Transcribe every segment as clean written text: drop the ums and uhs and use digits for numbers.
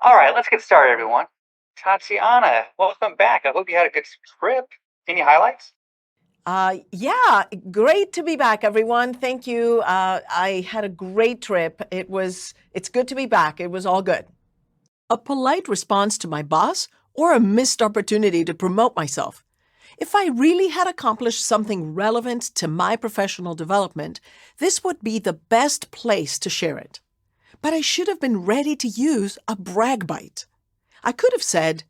All right, let's get started, everyone. Tatiana, welcome back. I hope you had a good trip. Any highlights? Yeah, great to be back, everyone. Thank you. I had a great trip. It's good to be back. It was all good. A polite response to my boss or a missed opportunity to promote myself. If I really had accomplished something relevant to my professional development, this would be the best place to share it. But I should have been ready to use a brag bite. I could have said,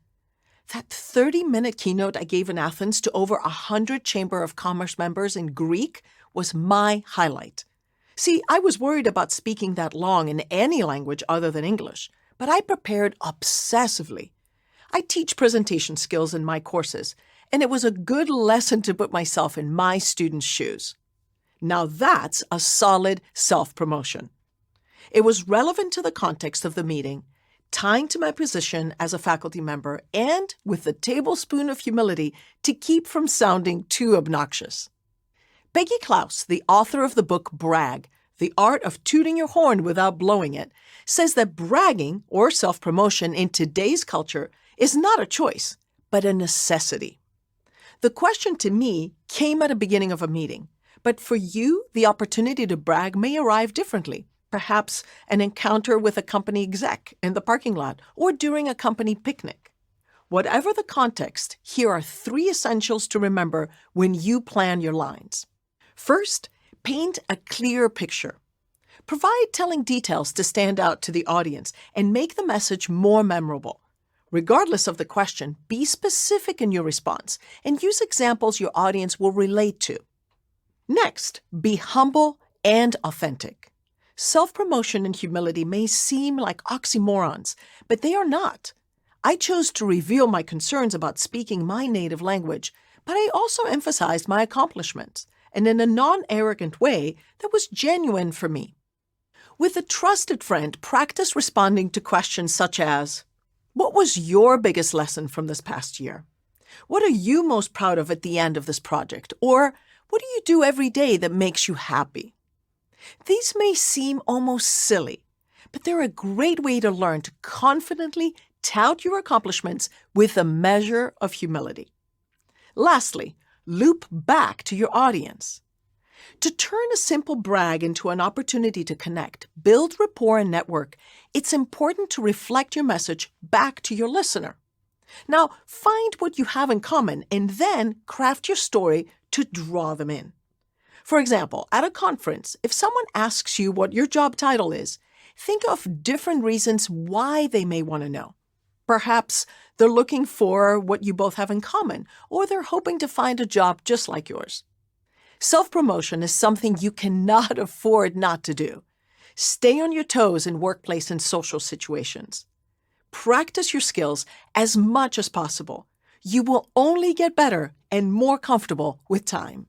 that 30-minute keynote I gave in Athens to over 100 Chamber of Commerce members in Greek was my highlight. See, I was worried about speaking that long in any language other than English, but I prepared obsessively. I teach presentation skills in my courses, and it was a good lesson to put myself in my students' shoes. Now that's a solid self-promotion. It was relevant to the context of the meeting, tying to my position as a faculty member, and with a tablespoon of humility to keep from sounding too obnoxious. Peggy Klaus, the author of the book Brag, The Art of Tooting Your Horn Without Blowing It, says that bragging or self-promotion in today's culture is not a choice, but a necessity. The question to me came at the beginning of a meeting, but for you, the opportunity to brag may arrive differently. Perhaps an encounter with a company exec in the parking lot or during a company picnic. Whatever the context, here are 3 essentials to remember when you plan your lines. First, paint a clear picture. Provide telling details to stand out to the audience and make the message more memorable. Regardless of the question, be specific in your response and use examples your audience will relate to. Next, be humble and authentic. Self-promotion and humility may seem like oxymorons, but they are not. I chose to reveal my concerns about speaking my native language, but I also emphasized my accomplishments, and in a non-arrogant way that was genuine for me. With a trusted friend, practice responding to questions such as, what was your biggest lesson from this past year? What are you most proud of at the end of this project? Or what do you do every day that makes you happy? These may seem almost silly, but they're a great way to learn to confidently tout your accomplishments with a measure of humility. Lastly, loop back to your audience. To turn a simple brag into an opportunity to connect, build rapport and network, it's important to reflect your message back to your listener. Now, find what you have in common and then craft your story to draw them in. For example, at a conference, if someone asks you what your job title is, think of different reasons why they may want to know. Perhaps they're looking for what you both have in common, or they're hoping to find a job just like yours. Self-promotion is something you cannot afford not to do. Stay on your toes in workplace and social situations. Practice your skills as much as possible. You will only get better and more comfortable with time.